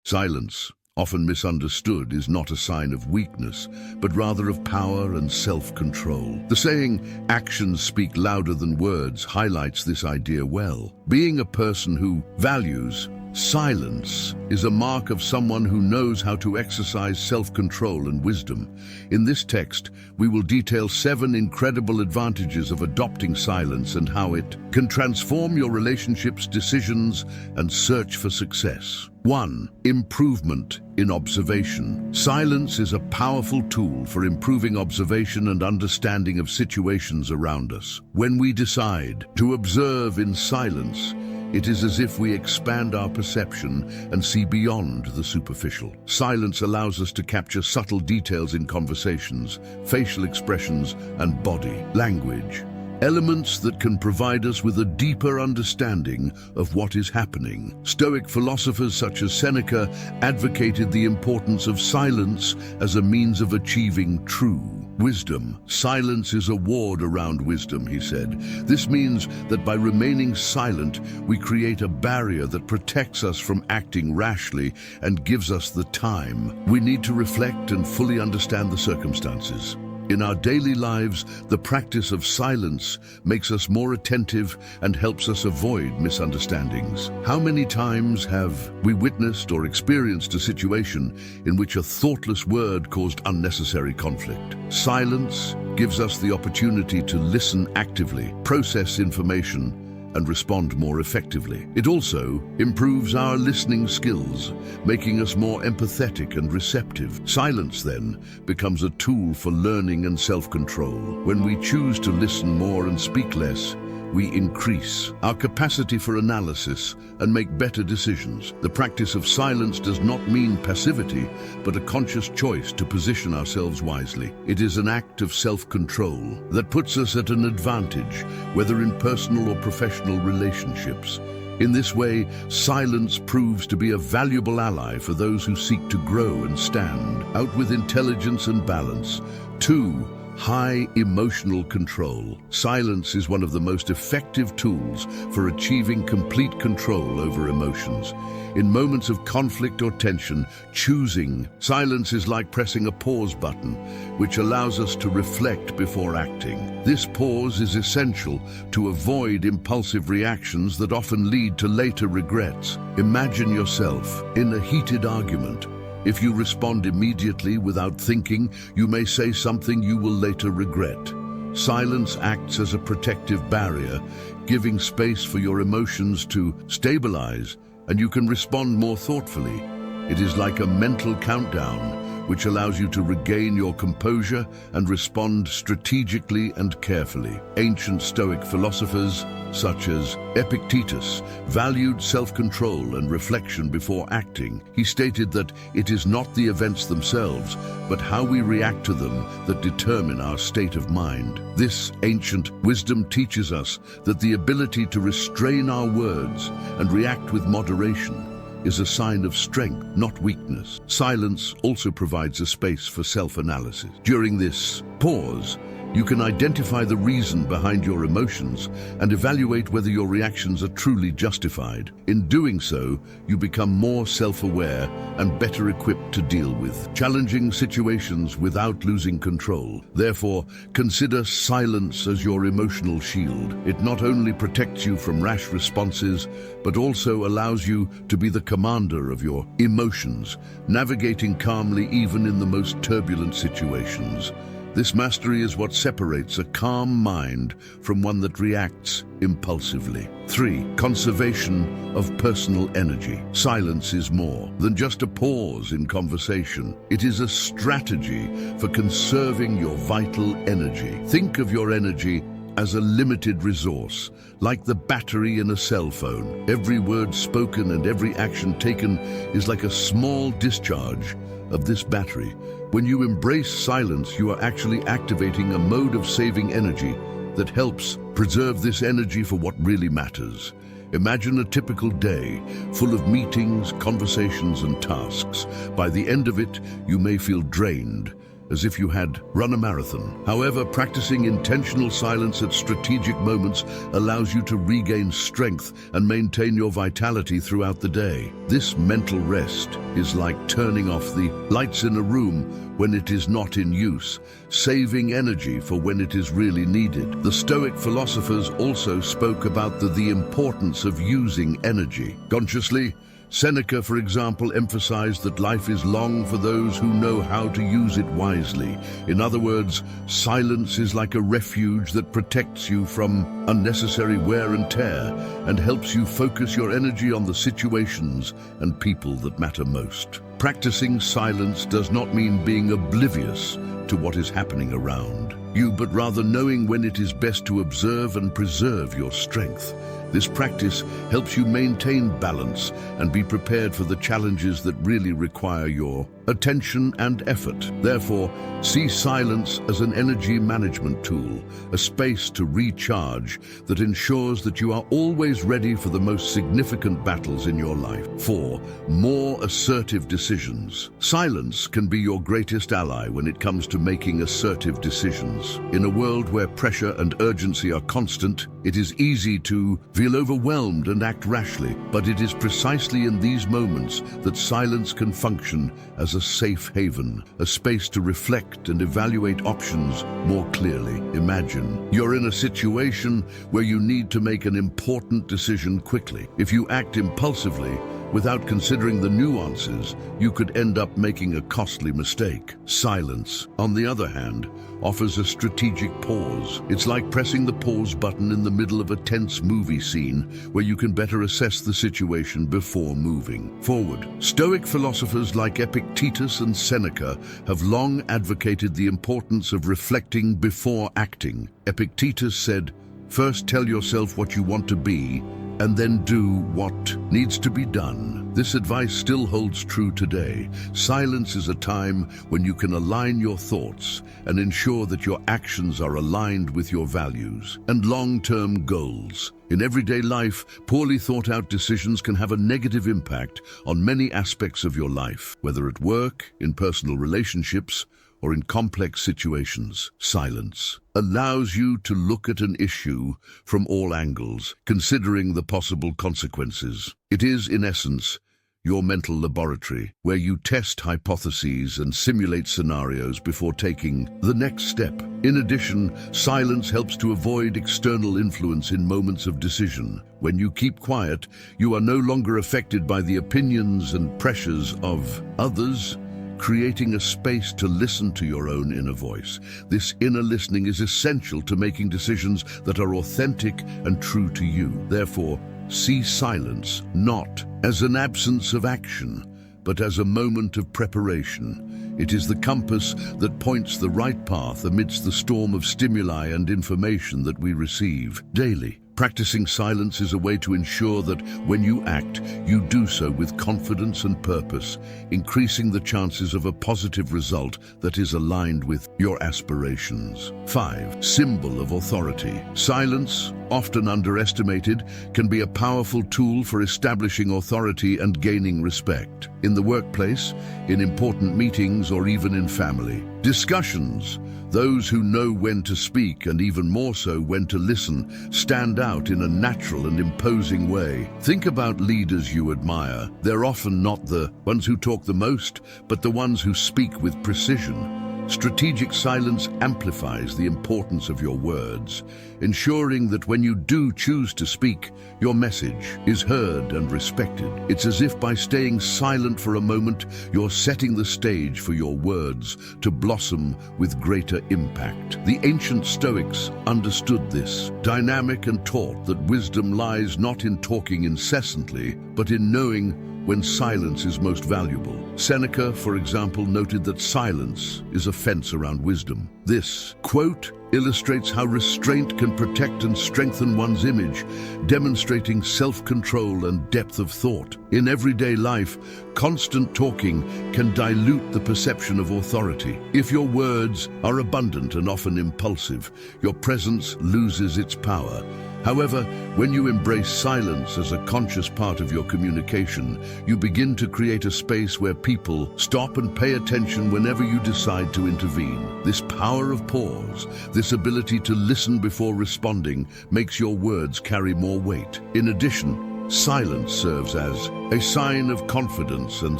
Silence, often misunderstood, is not a sign of weakness, but rather of power and self-control. The saying, "Actions speak louder than words," highlights this idea well. Being a person who values silence is a mark of someone who knows how to exercise self-control and wisdom. In this text, we will detail 7 incredible advantages of adopting silence and how it can transform your relationships, decisions, and search for success. 1. Improvement in observation. Silence is a powerful tool for improving observation and understanding of situations around us. When we decide to observe in silence, it is as if we expand our perception and see beyond the superficial. Silence allows us to capture subtle details in conversations, facial expressions, and body language. Elements that can provide us with a deeper understanding of what is happening. Stoic philosophers such as Seneca advocated the importance of silence as a means of achieving true wisdom. Silence is a ward around wisdom, he said. This means that by remaining silent, we create a barrier that protects us from acting rashly and gives us the time we need to reflect and fully understand the circumstances. In our daily lives, the practice of silence makes us more attentive and helps us avoid misunderstandings. How many times have we witnessed or experienced a situation in which a thoughtless word caused unnecessary conflict? Silence gives us the opportunity to listen actively, process information, and respond more effectively. It also improves our listening skills, making us more empathetic and receptive. Silence, then, becomes a tool for learning and self-control. When we choose to listen more and speak less, we increase our capacity for analysis and make better decisions. The practice of silence does not mean passivity, but a conscious choice to position ourselves wisely. It is an act of self-control that puts us at an advantage, whether in personal or professional relationships. In this way, silence proves to be a valuable ally for those who seek to grow and stand out with intelligence and balance. 2. High emotional control. Silence is one of the most effective tools for achieving complete control over emotions. In moments of conflict or tension, choosing silence is like pressing a pause button, which allows us to reflect before acting. This pause is essential to avoid impulsive reactions that often lead to later regrets. Imagine yourself in a heated argument. If you respond immediately without thinking, you may say something you will later regret. Silence acts as a protective barrier, giving space for your emotions to stabilize, and you can respond more thoughtfully. It is like a mental countdown, which allows you to regain your composure and respond strategically and carefully. Ancient Stoic philosophers, such as Epictetus, valued self-control and reflection before acting. He stated that it is not the events themselves, but how we react to them that determine our state of mind. This ancient wisdom teaches us that the ability to restrain our words and react with moderation is a sign of strength, not weakness. Silence also provides a space for self-analysis. During this pause, you can identify the reason behind your emotions and evaluate whether your reactions are truly justified. In doing so, you become more self-aware and better equipped to deal with challenging situations without losing control. Therefore, consider silence as your emotional shield. It not only protects you from rash responses, but also allows you to be the commander of your emotions, navigating calmly even in the most turbulent situations. This mastery is what separates a calm mind from one that reacts impulsively. 3. Conservation of personal energy. Silence is more than just a pause in conversation. It is a strategy for conserving your vital energy. Think of your energy as a limited resource, like the battery in a cell phone. Every word spoken and every action taken is like a small discharge of this battery. When you embrace silence, you are actually activating a mode of saving energy that helps preserve this energy for what really matters. Imagine a typical day full of meetings, conversations, and tasks. By the end of it, you may feel drained, as if you had run a marathon. However, practicing intentional silence at strategic moments allows you to regain strength and maintain your vitality throughout the day. This mental rest is like turning off the lights in a room when it is not in use, saving energy for when it is really needed. The Stoic philosophers also spoke about the importance of using energy consciously. Seneca, for example, emphasized that life is long for those who know how to use it wisely. In other words, silence is like a refuge that protects you from unnecessary wear and tear and helps you focus your energy on the situations and people that matter most. Practicing silence does not mean being oblivious to what is happening around you, but rather knowing when it is best to observe and preserve your strength. This practice helps you maintain balance and be prepared for the challenges that really require your attention and effort. Therefore, see silence as an energy management tool, a space to recharge that ensures that you are always ready for the most significant battles in your life. 4. More assertive decisions. Silence can be your greatest ally when it comes to making assertive decisions. In a world where pressure and urgency are constant, it is easy to feel overwhelmed and act rashly, but it is precisely in these moments that silence can function as a safe haven, a space to reflect and evaluate options more clearly. Imagine you're in a situation where you need to make an important decision quickly. If you act impulsively, without considering the nuances, you could end up making a costly mistake. Silence, on the other hand, offers a strategic pause. It's like pressing the pause button in the middle of a tense movie scene where you can better assess the situation before moving forward. Stoic philosophers like Epictetus and Seneca have long advocated the importance of reflecting before acting. Epictetus said, "First tell yourself what you want to be, and then do what needs to be done." This advice still holds true today. Silence is a time when you can align your thoughts and ensure that your actions are aligned with your values and long-term goals. In everyday life, poorly thought-out decisions can have a negative impact on many aspects of your life, whether at work, in personal relationships, or in complex situations. Silence allows you to look at an issue from all angles, considering the possible consequences. It is, in essence, your mental laboratory, where you test hypotheses and simulate scenarios before taking the next step. In addition, silence helps to avoid external influence in moments of decision. When you keep quiet, you are no longer affected by the opinions and pressures of others, creating a space to listen to your own inner voice. This inner listening is essential to making decisions that are authentic and true to you. Therefore, see silence not as an absence of action, but as a moment of preparation. It is the compass that points the right path amidst the storm of stimuli and information that we receive daily. Practicing silence is a way to ensure that when you act, you do so with confidence and purpose, increasing the chances of a positive result that is aligned with your aspirations. 5. Symbol of authority. Silence, often underestimated, can be a powerful tool for establishing authority and gaining respect. In the workplace, in important meetings, or even in family discussions, those who know when to speak, and even more so when to listen, stand out in a natural and imposing way. Think about leaders you admire. They're often not the ones who talk the most, but the ones who speak with precision. Strategic silence amplifies the importance of your words, ensuring that when you do choose to speak, your message is heard and respected. It's as if by staying silent for a moment, you're setting the stage for your words to blossom with greater impact. The ancient Stoics understood this dynamic and taught that wisdom lies not in talking incessantly, but in knowing when silence is most valuable. Seneca, for example, noted that silence is a fence around wisdom. This quote illustrates how restraint can protect and strengthen one's image, demonstrating self-control and depth of thought. In everyday life, constant talking can dilute the perception of authority. If your words are abundant and often impulsive, your presence loses its power, However, when you embrace silence as a conscious part of your communication, you begin to create a space where people stop and pay attention whenever you decide to intervene. This power of pause, this ability to listen before responding, makes your words carry more weight. In addition, silence serves as a sign of confidence and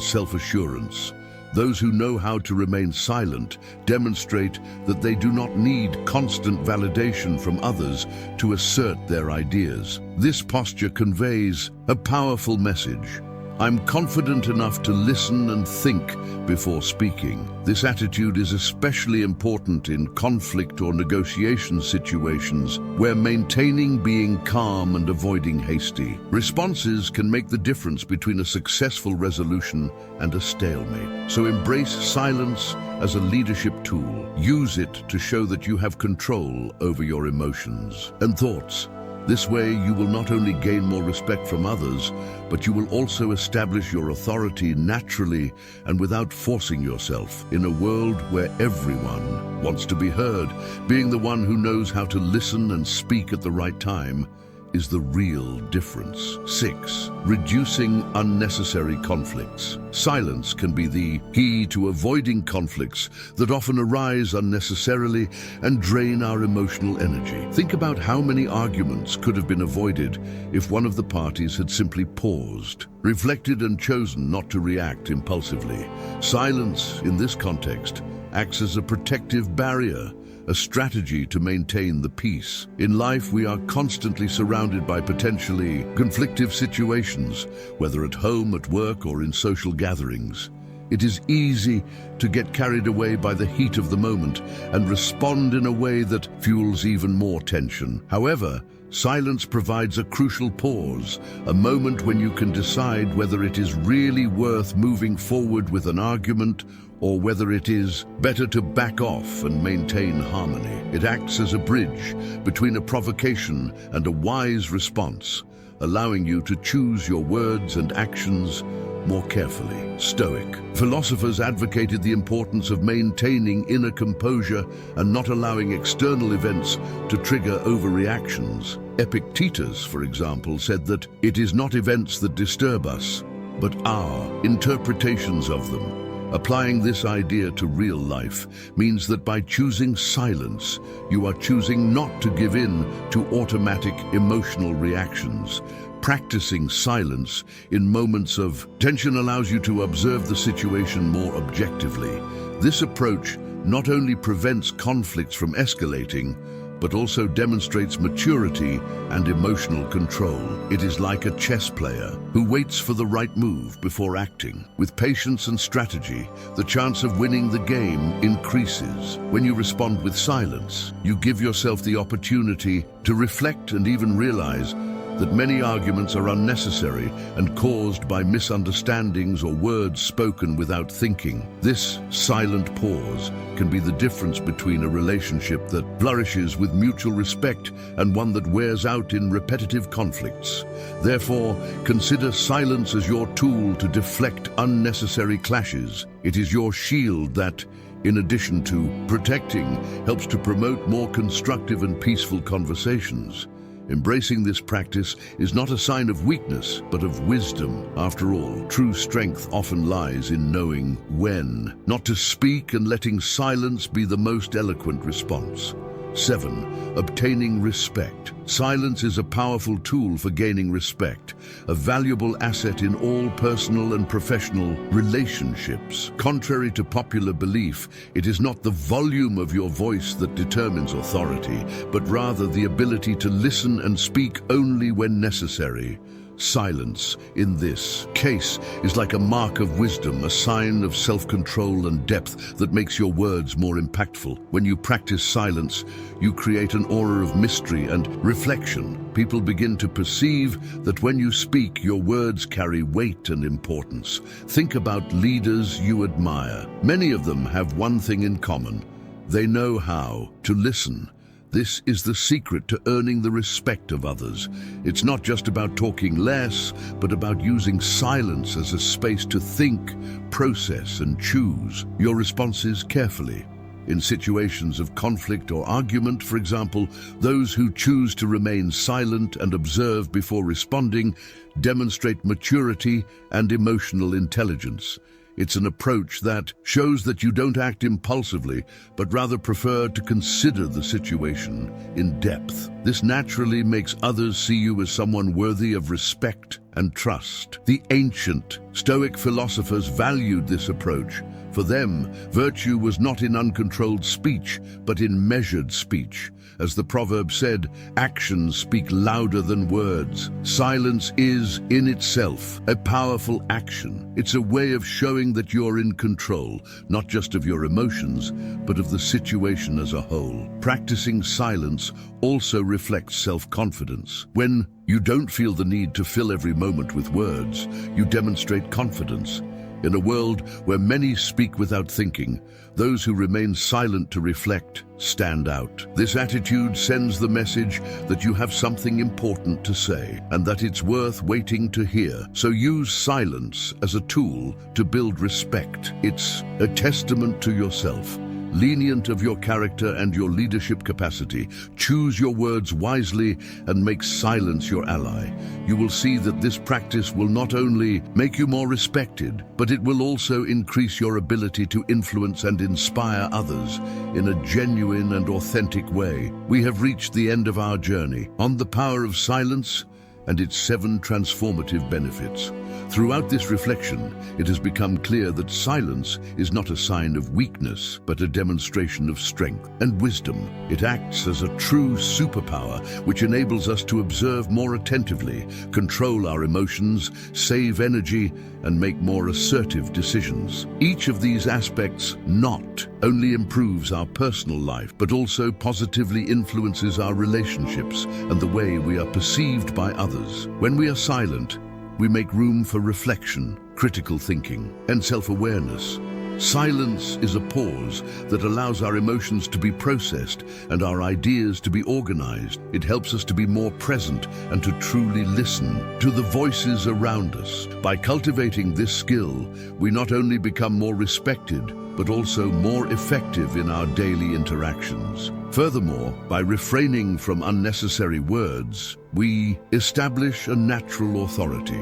self-assurance. Those who know how to remain silent demonstrate that they do not need constant validation from others to assert their ideas. This posture conveys a powerful message. I'm confident enough to listen and think before speaking. This attitude is especially important in conflict or negotiation situations where maintaining being calm and avoiding hasty responses can make the difference between a successful resolution and a stalemate. So embrace silence as a leadership tool. Use it to show that you have control over your emotions and thoughts. This way, you will not only gain more respect from others, but you will also establish your authority naturally and without forcing yourself. In a world where everyone wants to be heard, being the one who knows how to listen and speak at the right time is the real difference. 6. Reducing unnecessary conflicts. Silence can be the key to avoiding conflicts that often arise unnecessarily and drain our emotional energy. Think about how many arguments could have been avoided if one of the parties had simply paused, reflected, and chosen not to react impulsively. Silence, in this context, acts as a protective barrier, a strategy to maintain the peace. In life, we are constantly surrounded by potentially conflictive situations, whether at home, at work, or in social gatherings. It is easy to get carried away by the heat of the moment and respond in a way that fuels even more tension. However, silence provides a crucial pause, a moment when you can decide whether it is really worth moving forward with an argument or whether it is better to back off and maintain harmony. It acts as a bridge between a provocation and a wise response, allowing you to choose your words and actions more carefully. Stoic philosophers advocated the importance of maintaining inner composure and not allowing external events to trigger overreactions. Epictetus, for example, said that it is not events that disturb us, but our interpretations of them. Applying this idea to real life means that by choosing silence, you are choosing not to give in to automatic emotional reactions. Practicing silence in moments of tension allows you to observe the situation more objectively. This approach not only prevents conflicts from escalating, but also demonstrates maturity and emotional control. It is like a chess player who waits for the right move before acting. With patience and strategy, the chance of winning the game increases. When you respond with silence, you give yourself the opportunity to reflect and even realize that many arguments are unnecessary and caused by misunderstandings or words spoken without thinking. This silent pause can be the difference between a relationship that flourishes with mutual respect and one that wears out in repetitive conflicts. Therefore, consider silence as your tool to deflect unnecessary clashes. It is your shield that, in addition to protecting, helps to promote more constructive and peaceful conversations. Embracing this practice is not a sign of weakness, but of wisdom. After all, true strength often lies in knowing when not to speak and letting silence be the most eloquent response. 7. Obtaining respect. Silence is a powerful tool for gaining respect, a valuable asset in all personal and professional relationships. Contrary to popular belief, it is not the volume of your voice that determines authority, but rather the ability to listen and speak only when necessary. Silence, in this case, is like a mark of wisdom, a sign of self-control and depth that makes your words more impactful. When you practice silence, you create an aura of mystery and reflection. People begin to perceive that when you speak, your words carry weight and importance. Think about leaders you admire. Many of them have one thing in common: they know how to listen. This is the secret to earning the respect of others. It's not just about talking less, but about using silence as a space to think, process, and choose your responses carefully. In situations of conflict or argument, for example, those who choose to remain silent and observe before responding demonstrate maturity and emotional intelligence. It's an approach that shows that you don't act impulsively, but rather prefer to consider the situation in depth. This naturally makes others see you as someone worthy of respect and trust. The ancient Stoic philosophers valued this approach. For them, virtue was not in uncontrolled speech, but in measured speech. As the proverb said, actions speak louder than words. Silence is, in itself, a powerful action. It's a way of showing that you're in control, not just of your emotions, but of the situation as a whole. Practicing silence also reflects self-confidence. When you don't feel the need to fill every moment with words, you demonstrate confidence. In a world where many speak without thinking, those who remain silent to reflect stand out. This attitude sends the message that you have something important to say and that it's worth waiting to hear. So use silence as a tool to build respect. It's a testament to yourself, lenient of your character and your leadership capacity. Choose your words wisely and make silence your ally. You will see that this practice will not only make you more respected, but it will also increase your ability to influence and inspire others in a genuine and authentic way. We have reached the end of our journey on the power of silence and its 7 transformative benefits. Throughout this reflection, it has become clear that silence is not a sign of weakness, but a demonstration of strength and wisdom. It acts as a true superpower, which enables us to observe more attentively, control our emotions, save energy, and make more assertive decisions. Each of these aspects not only improves our personal life, but also positively influences our relationships and the way we are perceived by others. When we are silent, we make room for reflection, critical thinking, and self-awareness. Silence is a pause that allows our emotions to be processed and our ideas to be organized. It helps us to be more present and to truly listen to the voices around us. By cultivating this skill, we not only become more respected, but also more effective in our daily interactions. Furthermore, by refraining from unnecessary words, we establish a natural authority.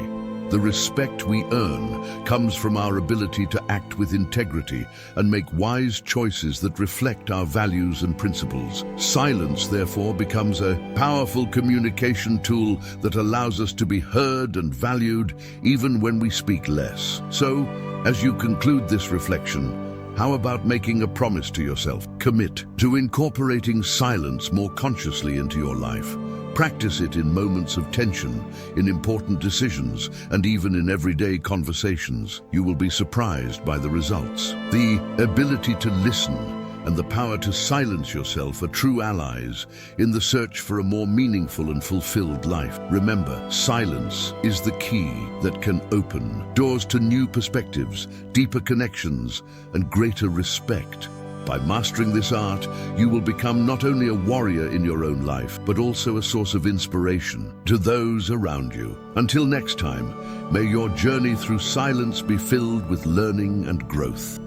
The respect we earn comes from our ability to act with integrity and make wise choices that reflect our values and principles. Silence, therefore, becomes a powerful communication tool that allows us to be heard and valued even when we speak less. So, as you conclude this reflection, how about making a promise to yourself? Commit to incorporating silence more consciously into your life. Practice it in moments of tension, in important decisions, and even in everyday conversations. You will be surprised by the results. The ability to listen and the power to silence yourself are true allies in the search for a more meaningful and fulfilled life. Remember, silence is the key that can open doors to new perspectives, deeper connections, and greater respect. By mastering this art, you will become not only a warrior in your own life, but also a source of inspiration to those around you. Until next time, may your journey through silence be filled with learning and growth.